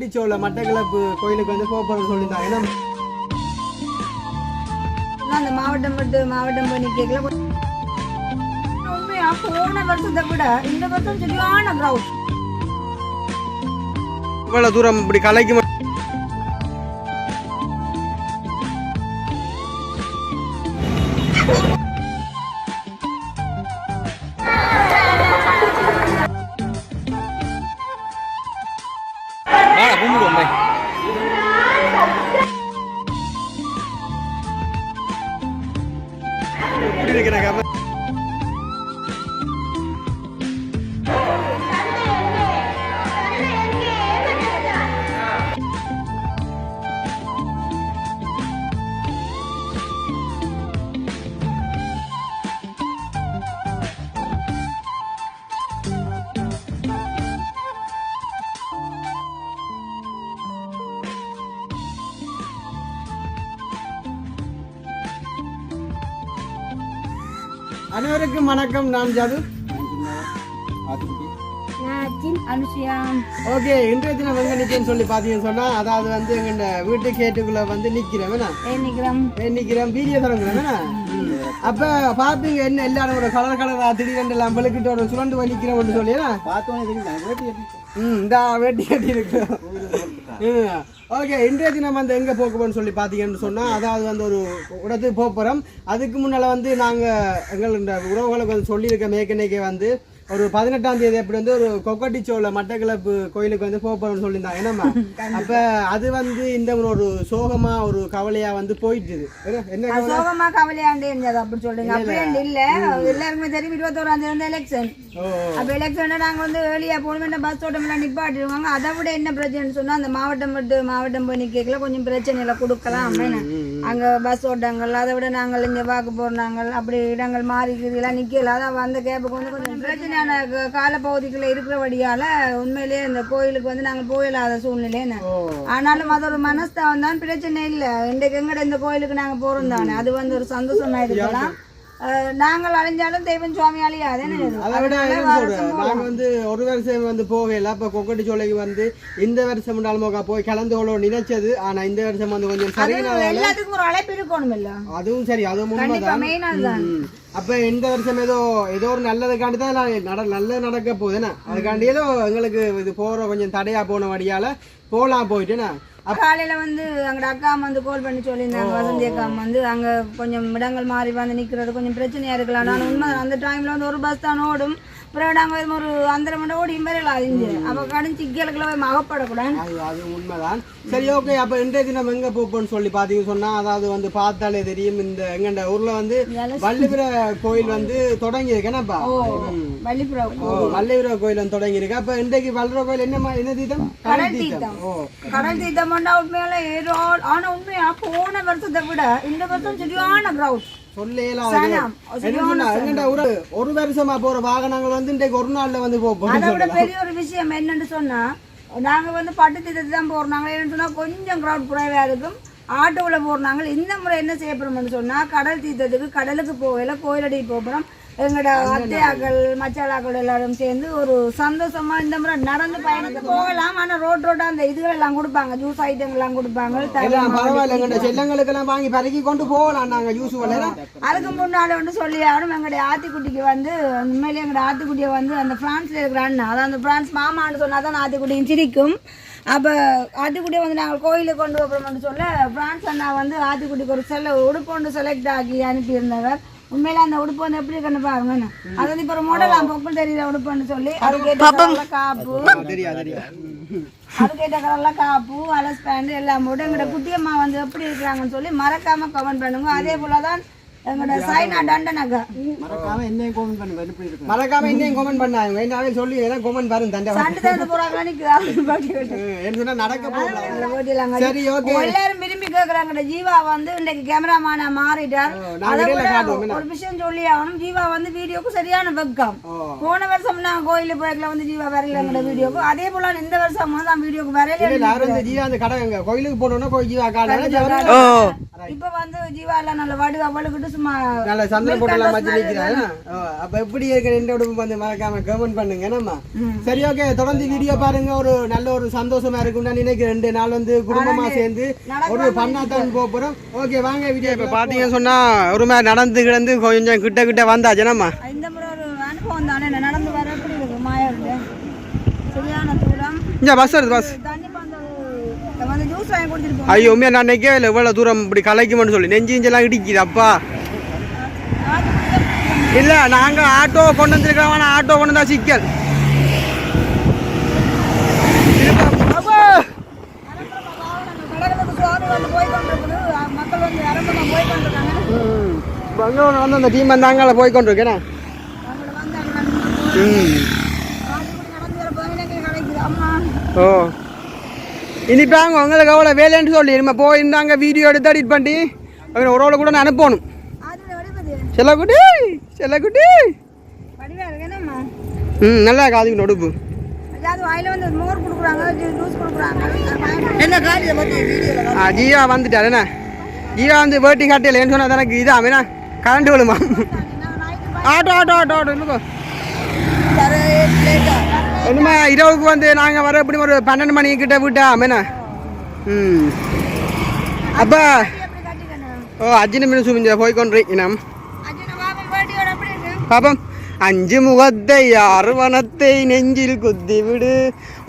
டிச்சோல மட்டக்களப்பு கோயிலுக்கு வந்து போறோம்னு சொல்லியிருந்தாங்க. ஏன்னா அந்த மாவட்டம் விட்டு மாவட்டம் போய் நிற்கல உண்மையா போன வருஷத்தை விட இந்த வருஷம் சரியான கிரவுட். இவ்வளவு தூரம் இப்படி கலைக்கு அனைவருக்கும் வணக்கம். நான் ஜாது. ஓகே, இன்றைய தினம் எங்க நிக்கிறேன்னு சொல்லி பாத்தீங்கன்னு சொன்னா, அதாவது வந்து எங்க வீட்டு கேட்டுக்குள்ள வந்து நிக்கிறேன் வீடியோ தொடங்குறேன். அப்ப பாப்பீங்க என்ன எல்லாரும் ஒரு கலர் கலரா திடீரென்று எல்லாம் விளக்கிட்டு ஒரு சுரண்டு போய் நிக்கிறோம்னு சொல்லி இந்த வேட்டி கட்டி இருக்கு. ஓகே, இன்றைய தினம் வந்து எங்கே போக்குவோம்னு சொல்லி பார்த்தீங்கன்னு சொன்னால், அதாவது வந்து ஒரு இடத்துக்கு போகிறோம். அதுக்கு முன்னால் வந்து நாங்கள் எங்கள் இந்த உறவுகளுக்கு வந்து சொல்லியிருக்க மேற்கனைக்கு வந்து ஒரு 18ஆம் தேதி எப்படி வந்து ஒரு கொக்கட்டிச்சோல மட்டக்களப்பு கோயிலுக்கு வந்து போகிறோம்னு சொல்லியிருந்தாங்க. என்னம்மா அப்போ அது வந்து இந்த ஒரு சோகமா ஒரு கவலையா வந்து போயிட்டுது. என்ன சோகமா கவலையாண்டே இருந்தது அப்படி சொல்றீங்க? அப்படி இல்லை, எல்லாருக்குமே தெரியும் 21ஆம் தேதி வந்து எலெக்ஷன். அப்போ எலெக்ஷனை நாங்கள் வந்து ஏர்லியாக போகணும், பஸ் ஓட்டமெல்லாம் நிப்பாட்டிடுவாங்க. அதை விட என்ன பிரச்சனைன்னு சொன்னால், அந்த மாவட்டம் விட்டு மாவட்டம் போய் நிற்கல கொஞ்சம் பிரச்சனைகளை கொடுக்கலாம் அப்படின்னு அங்கே பஸ் ஓட்டங்கள். அதை விட நாங்கள் இங்கே வாக்கு போடுறாங்க, அப்படி இடங்கள் மாறி இதெல்லாம் நிற்கல. அதான் அந்த கேப்புக்கு வந்து கொஞ்சம் பிரச்சனையான காலப்பகுதிக்குள்ள இருக்கிறபடியால உண்மையிலேயே இந்த கோயிலுக்கு வந்து நாங்கள் போயிடாத சூழ்நிலைன்னு. ஆனாலும் அது ஒரு மனஸ்தாபம் தான், பிரச்சனை இல்லை. இன்றைக்கு எங்கட இந்த கோயிலுக்கு நாங்கள் போகிறோம் தானே, அது வந்து ஒரு சந்தோஷமா இருக்கலாம். நாங்கள் அழிஞ்சாலும் தெய்வம் சுவாமி அழியாது. நாங்க வந்து ஒரு வருஷம் வந்து போகல. அப்ப கொக்கட்டிச்சோலைக்கு வந்து இந்த வருஷம் போய் கலந்து நினைச்சது. ஆனா இந்த வருஷம் வந்து கொஞ்சம் எல்லாத்துக்கும் ஒரு அழைப்பு இருக்கணும் இல்ல? அதுவும் சரி, அதுவும் உண்மைதான். அப்ப இந்த வருஷம் ஏதோ ஒரு நல்லதுக்காண்டி தான் நல்லது நடக்க போகுதுன்னா, அதுக்காண்டி ஏதோ எங்களுக்கு இது போற கொஞ்சம் தடையா போன வழியால போலாம் போயிட்டுனா. காலையில வந்து அங்க அக்கா வந்து கால் பண்ணி சொல்லியிருந்தாங்க, வசந்தி அக்கா வந்து அங்க கொஞ்சம் இடங்கள் மாறி வந்து நிக்கிறது கொஞ்சம் பிரச்சனையா இருக்கலாம். நான் உண்மை அந்த டைம்ல வந்து ஒரு பஸ் தான் ஓடும், அப்புறம் நாங்கள் ஒரு 1.5 மணி ஓடி மேலே அறிஞ்சு அப்போ கடன் சிக்கலுக்குள்ள மகப்படக்கூடாது. அது உண்மைதான். சரி, ஓகே. அப்போ இன்றைய தினம் எங்கே போப்போம்னு சொல்லி பார்த்தீங்கன்னு சொன்னால், அதாவது வந்து பார்த்தாலே தெரியும், இந்த எங்கண்ட ஊரில் வந்து வள்ளிபுர கோயில் வந்து தொடங்கியிருக்கு. என்னப்பா வள்ளிபுர கோயில் வந்து தொடங்கியிருக்கு. அப்போ இன்றைக்கு வள்ளுவ கோயில் என்ன தீர்த்தம்? கடல் தீர்த்தம். கடல் தீர்த்தம் உண்மையில ஏதோ. ஆனால் உண்மையா போன வருஷத்தை விட இந்த வருஷம் சரியான கிரவுட். ஒரு வருஷமா போற வாகனங்கள் வந்து இன்றைக்கு ஒரு நாள்ல வந்து போகும். அதை விட பெரிய ஒரு விஷயம் என்னன்னு சொன்னா, நாங்க வந்து பட்டு தீர்த்தத்தை தான் போறாங்க. என்னன்னு சொன்னா கொஞ்சம் கிரவுட் குறைவா இருக்கும். ஆட்டோவில் போறாங்க. இந்த முறை என்ன செய்யப்படும்னு சொன்னா, கடல் தீர்த்தத்துக்கு கடலுக்கு போகல, கோயிலடி போகிறோம். எங்களோட அத்தையாக்கள் மச்சாளாக்கள் எல்லாரும் சேர்ந்து ஒரு சந்தோஷமா இந்த முறை நடந்து பயணத்தை போகலாம். ஆனா ரோட்டா அந்த இதுகள் எல்லாம் கொடுப்பாங்க, ஜூஸ் ஐட்டங்கள் எல்லாம் கொடுப்பாங்க. செல்லங்களுக்கெல்லாம் வாங்கி பறக்கி கொண்டு போகலாம். நாங்க ஜூஸ் அதுக்கு முன்னால வந்து சொல்லி ஆகணும், எங்களுடைய ஆத்திக்குட்டிக்கு வந்து உண்மையிலேயே எங்களோட ஆத்திக்குட்டியை வந்து அந்த பிரான்ஸ்ல இருக்கிற அண்ணா, அதான் அந்த பிரான்ஸ் மாமான்னு சொன்னாதான் ஆத்திக்குட்டியும் சிரிக்கும். அப்போ ஆத்திக்குட்டியை வந்து நாங்கள் கோயிலுக்கு கொண்டு போகிறோம்னு சொல்ல, பிரான்ஸ் அண்ணா வந்து ஆத்திக்குட்டிக்கு ஒரு உடுப்பு ஒன்று செலக்ட் ஆக்கி அனுப்பியிருந்தவர். உண்மையில அந்த உடுப்பு வந்து எப்படி கண்டு பாருங்க, அதாவது இப்ப ஒரு மாடல் பொங்கல் தெரியல உடுப்புன்னு சொல்லி அதுக்கேற்ற காப்பு, அதுக்கேற்ற கலர்ல காப்பு, அலஸ் பேண்ட் எல்லாம் போட்டு எங்களோட குட்டியம்மா வந்து எப்படி இருக்கிறாங்கன்னு சொல்லி மறக்காம கமெண்ட் பண்ணுங்க. அதே போலதான் எங்களோட சைனா டண்டனக்கா மறக்காம என்னையும் கமெண்ட் பண்ணாங்க சொல்லி ஏன்னா கமெண்ட் பாருங்க சண்டை போறாங்க நடக்க போறாங்க. சரி, ஓகே. எல்லாரும் விரும்பி கேக்குறாங்க ஜீவா வந்து இன்னைக்கு கேமராமேனா மாறிட்டார். ஒரு விஷயம் சொல்லி ஆகணும், ஜீவா வந்து வீடியோக்கு சரியான வெக்கம். போன வருஷம் நான் கோயிலுக்கு போய்க்கல வந்து ஜீவா வரல வீடியோக்கு, அதே போல இந்த வருஷம் தான் வீடியோக்கு வரல. ஜீவா அந்த கடை கோயிலுக்கு போனோம்னா போய் ஜீவா காண இப்ப வந்து ஜீவா எல்லாம் நல்ல வடு அவளுக்கிட்டு சும்மா நல்ல சந்திரன் போட்டெல்லாம் மச்சி நிற்கிறாங்க. அப்ப எப்படி இருக்கிற இந்த உடம்பு வந்து மறக்காம கமெண்ட் பண்ணுங்க. நம்ம சரி, ஓகே, தொடர்ந்து வீடியோ பாருங்க. ஒரு நல்ல ஒரு சந்தோஷமா இருக்கும்னு நான் நினைக்கிறேன். 2 நாள் வந்து குடும்பமா சேர்ந்து ஒரு பண்ணாத்தான் போறோம். ஓகே, வாங்க வீடியோ. இப்ப பாத்தீங்கன்னு சொன்னா ஒரு மாதிரி நடந்து கிடந்து கொஞ்சம் கிட்ட கிட்ட வந்தாச்சு. நம்ம இந்த முறை ஒரு அனுபவம் தானே, நடந்து வர எப்படி இருக்கு மாயா சரியான தூரம். இங்க பஸ் வருது, பஸ். ஐயோ, உண்மையா நான் நினைக்கவே இல்லை இவ்வளவு தூரம் இப்படி கலைக்குமென்னு சொல்லி. நெஞ்செல்லாம் இடிக்குது அப்பா. இல்ல, நாங்க ஆட்டோ கொண்டு வந்துருக்கோம், ஆட்டோ கொண்டு வந்தா சிக்கல். வந்து அந்த டீம் வந்து அங்கே போய் கொண்டிருக்கேன். ஓ, இனிப்பாங்க உங்களுக்கு அவ்வளோ வேலைன்னு சொல்லி நம்ம போயிருந்தாங்க, வீடியோ எடுத்து எடிட் பண்ணி ஒரு ஆளை கூட நான் அனுப்பணும். செல்லக்குட்டி செல்லக்குட்டி நல்லா காதுக்கு நொடுப்பு. ஜீவா வந்துட்டார். என்ன ஜீவா வந்து வேட்டி காட்டியலன்னு சொன்னா எனக்கு இதான் என்ன கரண்ட் விழுமா? ஆட்டோ ஆட்டோ ஆட்டோ ஆட்டோ இல்லைக்கோ என்னமா இரவுக்கு வந்து நாங்கள் வர எப்படி ஒரு 12 மணிக்கிட்ட விட்டா என்ன? அப்போ ஓ 5 நிமிஷம் இங்கே போய்கொண்டிருக்கணும். பாப்பம் 5 முகத்தை 6 வனத்தை நெஞ்சில் குத்தி விடு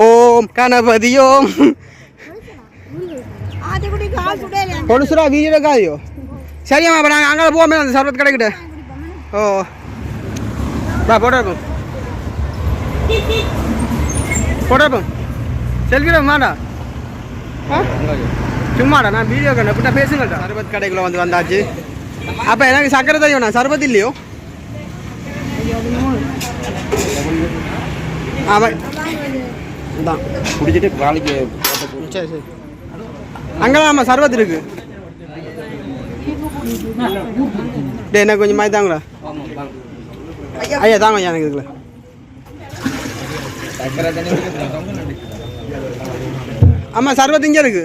ஓம் கணபதி ஓம். பொழுசுரா வீடியோ காதியோ? சரியாம்மா, அப்போ நாங்கள் அங்கே போவோமே அந்த சர்வத் கடைக்கிட்ட. ஓ பா போட்டோம் போட்டோம் செல்ஃபியில் மாடா சும்மாடா நான் வீடியோ கண்ண இப்படி பேசுங்கள்டா. சர்பத் கடைக்குள்ள வந்து வந்தாச்சு. அப்போ எனக்கு சக்கரை தெரியும், சர்பத் இல்லையோ? ஆமாம் தான் குடிச்சிட்டு வேலைக்கு. சரி சரி, அங்கெல்லாம் ஆமாம் சர்பத் இருக்கு. டே என்ன கொஞ்சம் மாதிரி தாங்களா? ஐயா தாங்க ஐயா, எனக்கு இருக்குல்ல ஆமா சர்வத் இங்க இருக்கு.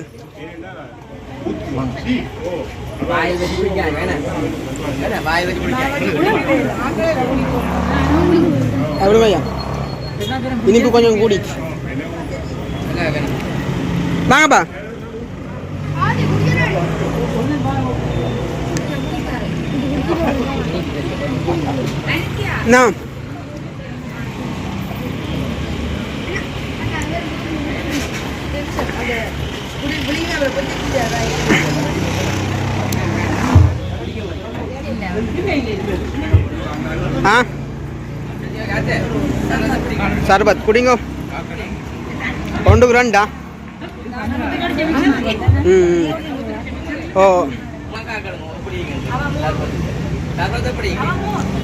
அப்படியா? இனிப்பு கொஞ்சம் கூடி வாங்கப்பா. நான் சர்பத் குடிங்கோ, 2 ஓ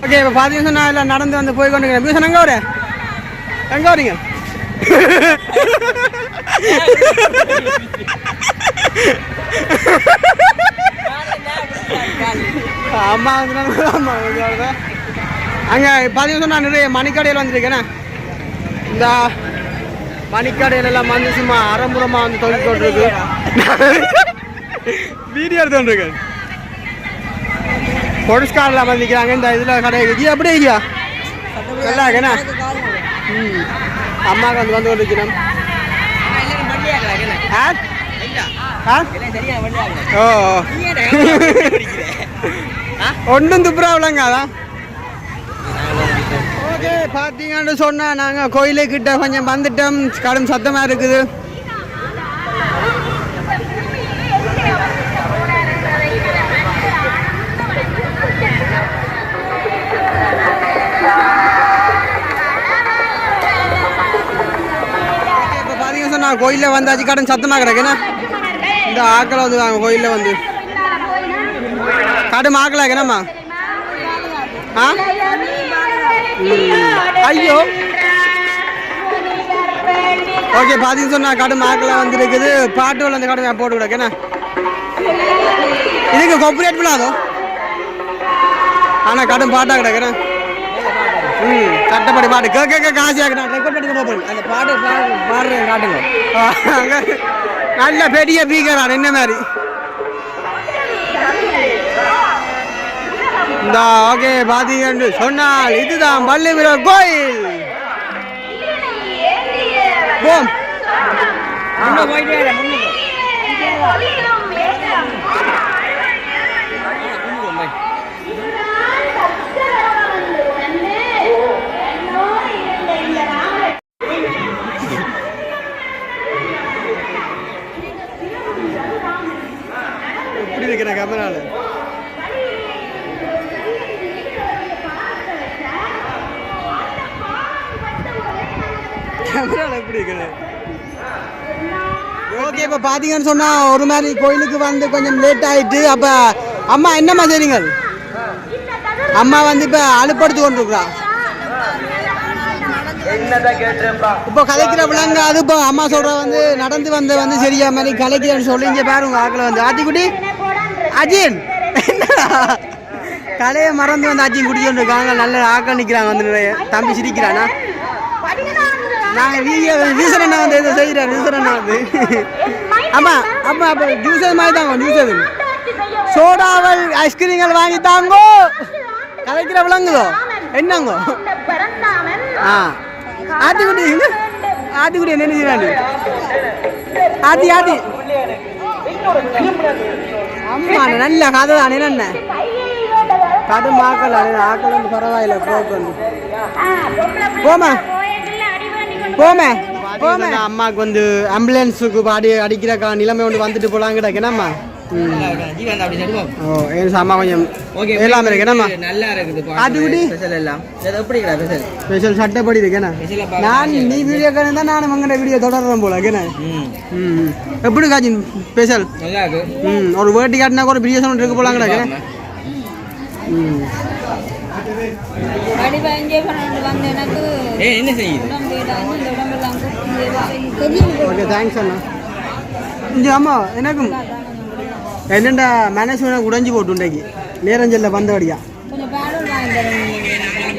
ஓகே. இப்போ பார்த்தீங்கன்னா நான் எல்லாம் நடந்து வந்து போய் கொண்டு பியூசன் எங்கே வர எங்கே வரீங்க? அம்மா அம்மா அங்கே பார்த்தீங்கன்னா நான் நிறைய மணிக்கடையில் வந்துருக்கேண்ணே. இந்த மணிக்கடையில் எல்லாம் வந்து சும்மா அறம்புறமாக வந்து தொழில் கொண்டிருக்கு. வீடியோ எடுத்துருக்கேன். பொருட்காரெலாம் வந்துக்கிறாங்க இந்த இதில் கடை எப்படி ஐயா நல்லா இருக்கேண்ணா. அம்மாவுக்கு வந்து வந்து கொண்டிருக்கிறேன். ஓ ஒன்றும் துப்புராவிலங்க அதான். ஓகே, பார்த்தீங்கன்னு சொன்னால் நாங்கள் கோயிலுக்கிட்ட கொஞ்சம் வந்துட்டோம். கடும் சத்தமாக இருக்குது. இப்போ பார்த்தீங்கன்னு சொன்னால் கோயிலில் வந்தாச்சு, கடும் சத்தமாக கிடக்குண்ணா. இந்த ஆக்களை வந்து வாங்க கோயிலில் வந்து கடும் ஆக்கலா என்னம்மா? ஆ ஐயோ ஓகே, பார்த்தீங்கன்னு சொன்னால் கடும் ஆக்கெல்லாம் வந்துருக்குது. பாட்டு அந்த கடும் போட்டு விடக்கேண்ணா. இதுக்கு காப்பிரைட் விழாதோ ஆனால் கடும் பாட்டாக கிடக்குறேன் சட்டப்படி பாட்டு கேட்க காசியாக நான் ரெக்கார்ட் பண்ணி போகிறேன் அந்த பாட்டு பாடுறேன் காட்டுங்க நல்ல பெரிய பீக்கரான் என்ன மாதிரி இந்த ஓகே பாத்தீங்கன்னு சொன்னால் இதுதான் பள்ளிவிரர் கோயில் போம் எப்படி இருக்கிற கேமரால எப்படி இருக்குது ஓகே இப்போ பார்த்தீங்கன்னு சொன்னால் ஒரு மாதிரி கோயிலுக்கு வந்து கொஞ்சம் லேட் ஆகிட்டு அப்போ அம்மா என்னம்மா செய்றீங்க அம்மா வந்து இப்போ அலுப்படுத்து கொண்டு இருக்கிறா இப்போ கலைக்கிற பிள்ளைங்க அது இப்போ அம்மா சொல்கிற வந்து நடந்து வந்து சரியா மாதிரி கலைக்கிறேன்னு சொல்லி இங்கே பாருங்க ஆக்களை வந்து ஆத்திக்குட்டி அஜின் கலையை மறந்து வந்து அஜின் குடிச்சுட்டு இருக்காங்க நல்ல ஆக்கள் நிற்கிறாங்க வந்து தம்பி சிரிக்கிறானா நாங்கள் வீடியோ ஜூசர் அண்ணா வந்து எதோ செய்கிறார் ஜூசர் அண்ணா வந்து ஆமாம் அப்போ அப்போ ஜூசர் மாதிரி தாங்க ஜூசர் சோடாவல் ஐஸ்கிரீம்கள் வாங்கி தாங்கோ கலைக்கிற விளங்குதோ என்னங்கோ ஆ ஆத்திக்குடி என்ன செய்யறாங்க ஆத்தி அம்மா நல்ல கதை தானே என்ன கடும் ஆக்கள் ஆக்கள் வந்து பரவாயில்ல போமா அம்மாவுக்கு வந்து ஆம்புலன்ஸுக்கு பாடி அடிக்கிற நிலைமை ஒன்று வந்துட்டு போலாம் கிடக்குனாம்மா அம்மா கொஞ்சம் எல்லாமே இருக்கு என்னம்மா நல்லா இருக்குது ஆட்டுக்குட்டி ஸ்பெஷல் சட்டப்படி இருக்கேண்ணா நான் நீ வீடியோ தான் நான் உங்கள்கிட்ட வீடியோ தொடர்றேன் போல இருக்கேண்ணா எப்படி காட்சி ஸ்பெஷல் ஒரு வேட்டி காட்டினா கூட வீடியோ சவுண்ட் இருக்கு போலாம் கிடக்குண்ணா என்ன செய்யுது ஓகே தேங்க்ஸ் அண்ணா இங்கே அம்மா எனக்கும் என்னண்டா மனசு உடைஞ்சு போட்டு உண்டைக்கு நேரஞ்சல்ல வந்தபடியா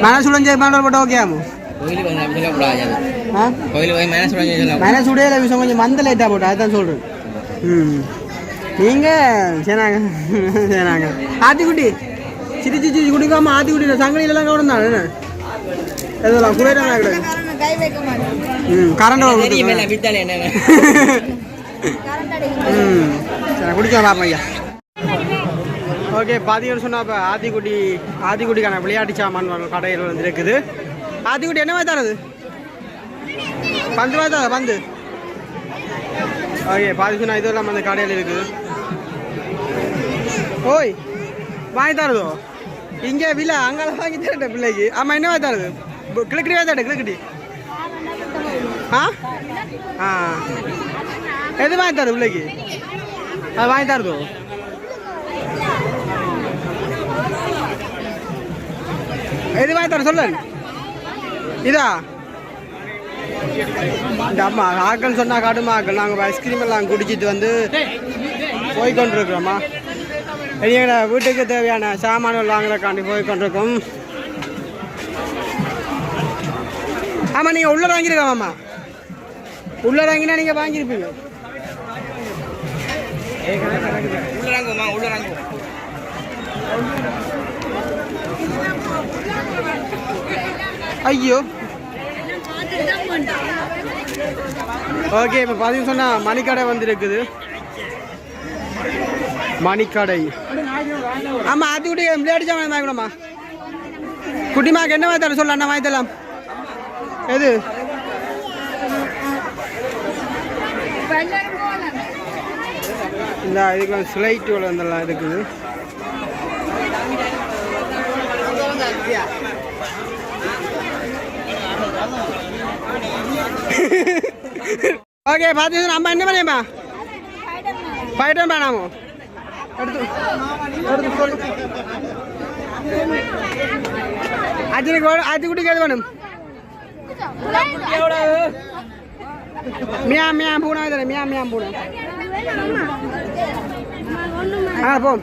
மனசு உடைஞ்ச மேலே போட்டு ஓகே ஆமோ மனசு உடையில விஷயம் கொஞ்சம் மந்த லைட்டாக போட்டு அதுதான் சொல்கிறேன் நீங்கள் சேனாங்க ஆத்திக்குட்டி சிரிச்சு குடிக்காம ஆத்திக்குட்டி சங்கடியிலலாம் கவனம் தான் என்ன எதெல்லாம் குறையிறாங்க கரண்ட் குடிக்க பாப்போம் ஐயா ஓகே பார்த்தீங்கன்னு சொன்னால் இப்போ ஆத்திக்குட்டிக்கான விளையாட்டு சாமான் கடையில் வந்து இருக்குது ஆத்திக்குட்டி என்ன மாதிரி தரது பந்து மாதிரி தர பந்து ஓகே பார்த்து சொன்னால் இதெல்லாம் அந்த கடையில் இருக்குது ஓய் வாங்கி தரதோ இங்கே விலை அங்கெல்லாம் வாங்கி தரேன் பிள்ளைக்கு ஆமாம் என்ன மாதிரி தரது கிழக்கடி வாங்க கிழக்கடி ஆ எது வாங்கி தரது பிள்ளைக்கு அது வாங்கி தரதோ எது வாங்கி தர சொல்ல இதா இந்த அம்மா ஆக்கள் சொன்னால் காட்டுமா ஆக்கள் நாங்கள் ஐஸ்கிரீம் எல்லாம் குடிச்சிட்டு வந்து போய்கொண்டிருக்கிறோம்மா எங்களோட வீட்டுக்கு தேவையான சாமான்கள் வாங்குறதுக்காண்டி போய்கொண்டிருக்கோம் ஆமாம் நீங்கள் உள்ள வாங்கியிருக்காமாம்மா உள்ள வாங்கினா நீங்கள் வாங்கியிருப்பீங்க ஐயோ ஓகே இப்போ பார்த்தீங்கன்னு சொன்னால் மணிக்கடை வந்துருக்குது மணிக்கடை ஆமாம் அது கூட விளையாடி சாமான் வாங்கணுமா குட்டிமாக்கு என்ன வாங்கி தர சொல்ல அண்ணா வாங்கி தரலாம் எது இந்த இதுக்கு வந்து ஸ்லைட் வந்துடலாம் இருக்குது ஓகே பார்த்தீங்கன்னா அம்மா என்ன பண்ணியம்மா ஃபைட்டம் வேணாமோ அது குட்டிக்கு எது வேணும் மியா மியா பூனா மியா மியா பூனா போம்